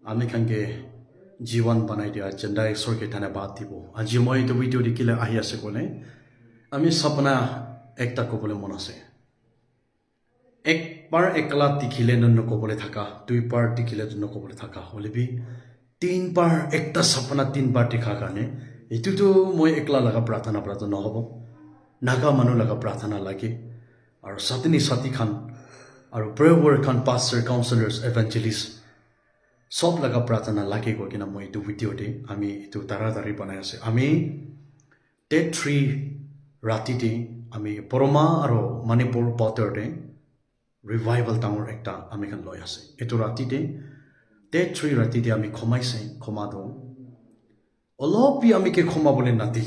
আমি খানকে জীবন বানাই দিয়া চেন্ডা ঈশ্বৰকে ধন্যবাদ দিব আজি মই এইটো ভিডিঅ' দেখিলে আহি আছে কোনে আমি সপনা একটা ক'বলৈ মন আছে একবাৰ একলা দেখিলে নকবলৈ থাকা দুইবাৰ দেখিলে নকবলৈ থাকা হলেবি তিনবাৰ একটা সপনা তিনবাৰ দেখা কাৰণে এটোতো মই একলা লগা প্ৰাৰ্থনা নহব নাগা মানুহ লগা প্ৰাৰ্থনা লাগে আৰু সাথী খান আৰু প্ৰেয়াৰ খান পাস্টাৰ কাউন্সিলাৰ্স এভাঞ্জেলিষ্ট সব লগা প্ৰাৰ্থনা লাগে গৈ কিনা মই এইটো ভিডিঅ'তে আমি এইটো তাৰাতাৰি বনাই আছে আমি ডে 3 ৰাতিতে আমি পৰমা আৰু মণিপুৰ বতৰতে ৰিভাইভাল ডাঙৰ একটা আমি খান লৈ আছে এইটো ৰাতিতে ডে 3 ৰাতিতে আমি ক্ষমাইছে ক্ষমা দিওঁ অলপি আমি কে ক্ষমাবলৈ নাতি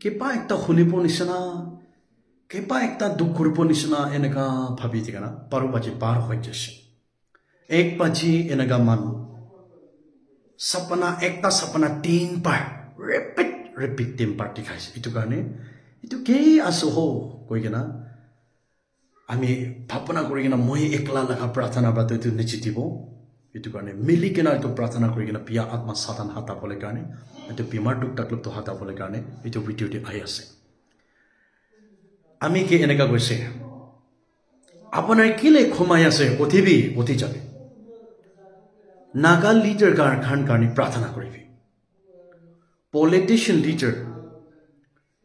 কিবা একটা শুনিব নিচিনা কিবা একটা দুখ কৰিব নিচিনা এনেকা ভাবি থাকে না পাৰো বাজি পাৰ হৈ যাইছে एक बजी एनगा मन सपना एकता सपना तीन बार रिपीट तीन बार दिखाइस इतु कारणे इतु के आसो हो कइगेना आमी भावना करिगेना মই एकला लगा प्रार्थना बात इतु निचितिबो इतु कारणे मिलिकेना इतु प्रार्थना करिगेना पिया आत्मा साधन हाता बोले कारणे इतु बिमार दुख तकलीफ तो हाता बोले कारणे इतु भिडिओ दि आइ আছে आमी के एनगा গৈছে আপোনাৰ কিলে ক্ষমাই আছে অথিবি অথি যাবে नागा लीडर खान कारणी प्रार्थना करिबि पॉलिटिशियन लीडर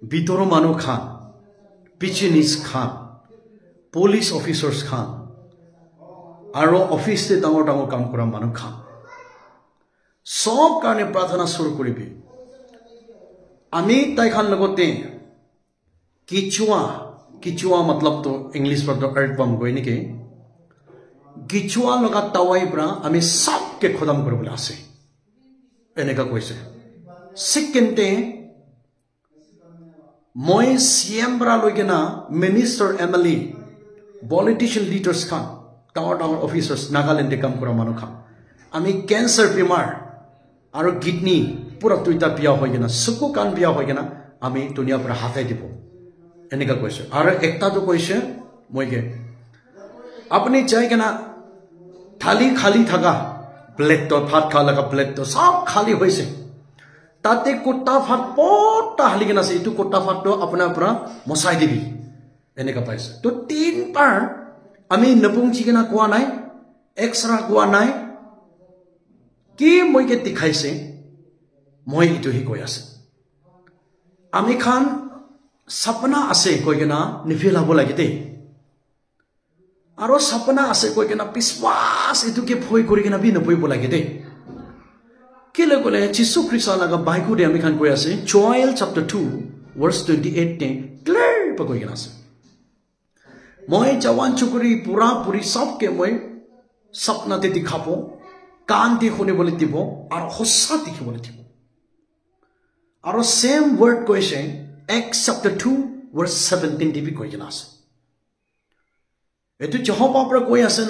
बितरो मानो खान पिचिनिस खान पुलिस ऑफिसर्स खान आरो ऑफिस से डांगर डांगर काम करा मानो खान सब कारणे प्रार्थना शुरू करिबि आमी ताइ खान लगते किचुआ मतलब तो इंग्लिश पर तो अर्थ बम गय निके गिचुआ लगा तावाई ब्रा आमी सब के खदम करबले आसे एनेका कइसे सेकेंडे মই सीएम ब्रा लगिना मिनिस्टर एमएलए पॉलिटिशियन लीडर्स खान टावर ऑफिसर्स नागालैंड काम करा मानु खान आमी कैंसर बीमार आरो किडनी पूरा तुइता बिया होइगेना सुकु कान बिया होइगेना आमी दुनिया पर हाथाय दिबो एनेका कइसे आरो एकता तो कइसे मइगे अपनी जाएगा ना थाली खाली थका प्लेट तो भात खा लगा प्लेट तो सब खाली होइसे ताते कुत्ता भात पटा हालिगे ना से इतु कुत्ता भात तो अपना अपना मसाई दिबि एनेका पाइसे तो तीन बार आमी नपुंची केना कोआ नाय एक्स्ट्रा कोआ नाय कि মই के दिखाइसे মই इतु हि कोइ आसे आमी खान सपना आसे कोइगेना निफेलाबो लागि दे आरो सपना आसे कोइ केना विश्वास इतु के भय करि केना बि नपइबो लागे दे केले कोले जिसु ख्रिस्ट लगा बाइको दे आमी खान कोइ आसे जोएल चैप्टर 2 वर्स 28 ने क्लियर प कोइ केना आसे মই जवान चुकुरी पूरा पूरी सब के মই सपना ते दिखाबो कान दे होने बोले दिबो आरो हस्सा दिखे बोले दिबो आरो सेम वर्ड कोइसे एक्स चैप्टर 2 वर्स 17 दिबि कोइ केना आसे एतु जहबा पर कोइ आसे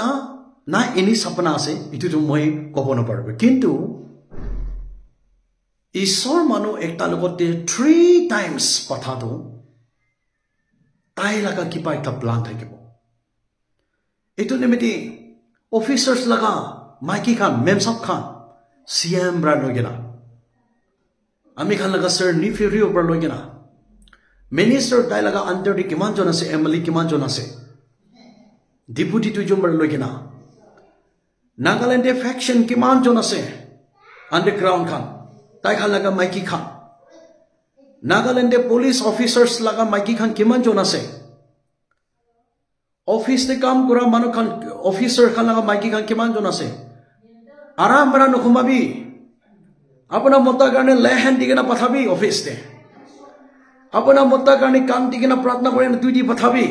ना एनी सपना आसे इतु तो মই কব নপাৰব কিন্তু ঈশ্বৰ মানো একটা লগতে 3 টাইমস কথা দো তাই লাগা কিবা এটা প্লান থাকিব এতু নিমিতি অফিসার্স লাগা মাইকি খান মেমসাব খান সিএম ব্রা লগেনা আমি খান লাগা স্যার নিফিরিও ব্রা লগেনা মিনিস্টার তাই লাগা আন্ডার দি কিমান জন আছে এমএলএ কিমান জন আছে डिपुटी तो जुम्बर लोगिना नागालैंड फैक्शन किमान जोन आसे अंडरग्राउंड खान ताइ खान लगा Mikey Khan Nagaland police officers लगा माइकी खान किमान जोन आसे ऑफिस ते काम करा मानु खान ऑफिसर खान लगा माइकी खान किमान जोन आसे आराम बरा नखुमाबी अपना मोता कारणे लेहन दिगेना पठाबी ऑफिस ते अपना मोता कारणे काम दिगेना प्रार्थना करे दुइटी पठाबी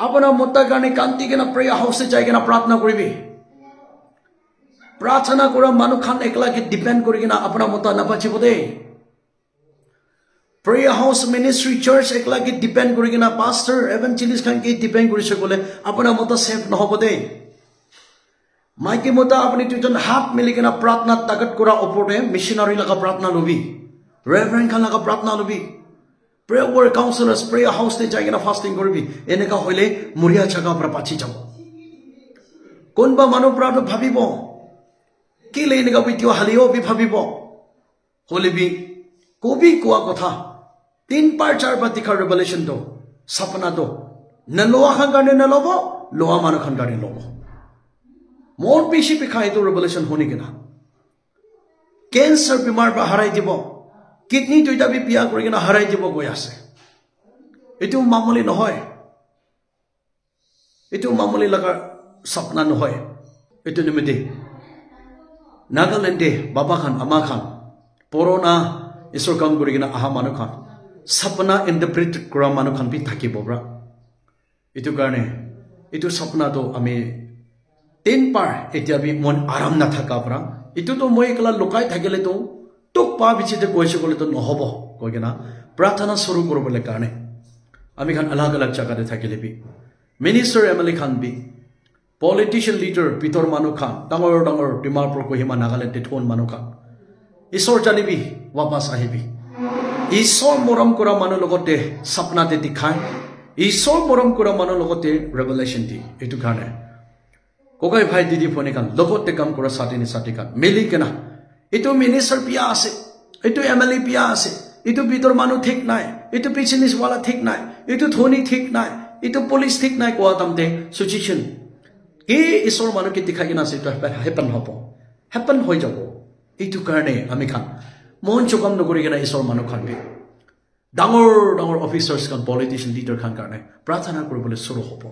अपना मोता कारणे कांति के ना प्रेयर हाउस से जाएगा ना प्रार्थना करिबि प्रार्थना करा मानु खान एकला के डिपेंड करिगे ना अपना मोता ना पाचिबो दे प्रेयर हाउस मिनिस्ट्री चर्च एकला के डिपेंड करिगे ना पास्टर एवेंजलिस्ट खान के डिपेंड करिसे बोले अपना मोता सेफ न होबो दे माइके मोता अपनी तुजन हाथ मिलिगे ना प्रार्थना ताकत करा ओपरे मिशनरी लगा प्रार्थना लबि रेवरेंड खान लगा प्रार्थना लबि प्रेयर काउंसलर्स प्रेयर हाउस ते जाइना फास्टिंग करबी एनेका होइले मुरिया जगह पर पाछि जाबो कोनबा मानु प्रार्थना भाबिबो কি লে এনেকা ভিডিঅ' হালিও বি ভাবিব হলিবি কবি কোৱা কথা 3 পাৰ 4 পাৰ দিখাৰ ৰেভেলেশ্যন তো সপনা তো নলোৱা খান কাৰণে নলব লোৱা মানুহ খান কাৰণে লব মোৰ বেছি পিখাই তো ৰেভেলেশ্যন হনি কিনা কেন্সাৰ বেমাৰ বা হাৰাই দিব কিডনি দুইটা বি পিয়া কৰি কিনা হাৰাই দিব গৈ আছে এটো মামুলি নহয় এটো মামুলি লগা সপনা নহয় এটো নিমিতে নাগালেণ্ডে বাবা খান আমা খান পুৰণা ঈশ্বৰ কাম কৰি কিনা আহা মানুহ খান সপনা ইন্টাৰপ্ৰেট কৰা মানুহ খান বি থাকিব ব্ৰা এটো কাৰণে এটো সপনা তো আমি 3 পাৰ এতিয়া বি মন আৰাম না থাকা ব্ৰা এটো তো মই একলা লুকাই থাকিলে তো টক পা বিচিতে কৈছে গলে তো নহব কৈ কিনা প্ৰাৰ্থনা শুৰু কৰিবলৈ কাৰণে আমি খান আলাগ আলাগ জায়গাতে থাকিলে বি মিনিষ্টাৰ এমএলএ খান বি পলিটিশিয়ান লিডাৰ পিতৰ মানুহ খান ডাঙৰ ডাঙৰ ডিমাপুৰ কহিমা নাগালেণ্ডে থোন মানুহ খান ঈশ্বৰ জানিবি वापस আহিবি ঈশ্বৰ মৰম কৰা মানুহ লগতে সপনাতে দেখাই ঈশ্বৰ মৰম কৰা মানুহ লগতে ৰেভেলেশ্যন দি এটো কাৰণে কোকাই ভাই দিদি ফোনে কান লগতে কাম কৰা সাথী কান মিলি কেনা এটো মিনিষ্টাৰ পিয়া আছে এটো এমএলএ পিয়া আছে এটো পিতৰ মানুহ ঠিক নাই এটো বিজনেস वाला ঠিক নাই এটো ধনী ঠিক নাই এটো পুলিশ ঠিক নাই কোৱা তামতে সিচুয়েশন কি ঈশ্বৰ মানুহকে দেখাই কিনা আছে তো হেপন হৈ যাব এটো কাৰণে আমি খান মন চকাম নকৰি কিনা ঈশ্বৰ মানুহ খান বি ডাঙৰ ডাঙৰ অফিচাৰ্স খান পলিটিশিয়ান লিডাৰ খান কাৰণে প্ৰাৰ্থনা কৰিবলৈ শুৰু হ'ব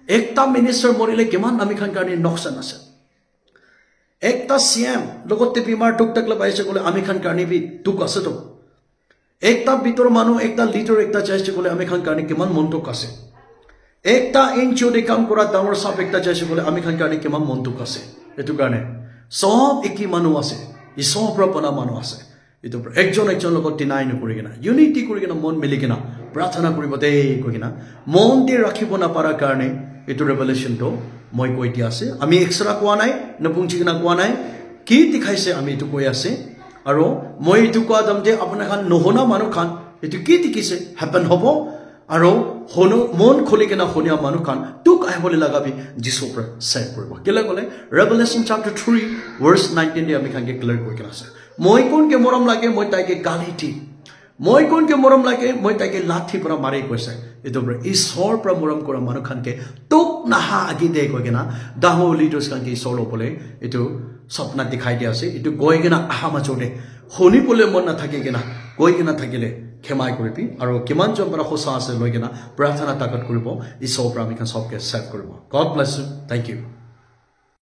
একটা মিনিষ্টাৰ মৰিলে কিমান আমি খান কাৰণে নকশন আছে একটা সিএম লগতে বিমাৰ টুকটাক লবাইছে গলে আমি খান কাৰণে বি টুক আছে তো একটা ভিতৰ মানুহ একটা লিডাৰ একটা চাইছে গলে আমি খান কাৰণে কিমান মনটুক আছে একটা এনজিও de কাম কৰা ডাঙৰ সব একটা চাইছে গলে আমি খান কাৰণে কিমান মনটুক আছে এটো কাৰণে সব একি মানুহ আছে ই সব প্ৰপনা মানুহ আছে এটো একজন লগত ডিনাই নকৰি কিনা ইউনিটি কৰি কিনা মন মিলি কিনা প্ৰাৰ্থনা কৰিব দে কৈ কিনা মন দি ৰাখিব না পাৰা কাৰণে এটো ৰেভেলেশ্যন তো মই কৈ দি আছে আমি এক্সট্ৰা কোৱা নাই নপুংচি কিনা কোৱা নাই কি দেখাইছে আমি এটো কৈ আছে আৰু মই এটো কোৱা দম যে আপোনাৰ খান নহনা মানুহ খান এটো কি দেখিছে হ্যাপন হ'ব আৰু হনো মন খুলি কিনা শুনিয়া মানুহ খান টুক আহিবলৈ লাগাবি যিছু পৰা সেভ কৰিব কেলে গলে ৰেভেলেশ্যন চ্যাপ্টাৰ 3 ভাৰ্স 19 দি আমি খান ক্লিয়াৰ কৰি কিনা আছে মই কোনকে মৰম লাগে মই তাইকে গালি দি মই কোনকে মৰম লাগে মই তাইকে লাঠি পৰা মাৰি কৈছে এটো ঈশ্বৰ পৰা মৰম কৰা মানুহ খানকে টুক নাহা আগি দে কৈ কিনা ডাঙৰ লিডাৰ্স খানকে ঈশ্বৰ ল'বলৈ এটো সপনা দেখাই দিয়া আছে এটো গৈ কিনা আহা মাছতে শুনিবলৈ মন নাথাকে কিনা গৈ কিনা থাকিলে ক্ষমাই কৰিবি আৰু কিমান জন পৰা সঁচা আছে লৈ কিনা প্ৰাৰ্থনা তাকত কৰিব ঈশ্বৰৰ পৰা আমি সবকে সেভ কৰিব god bless you thank U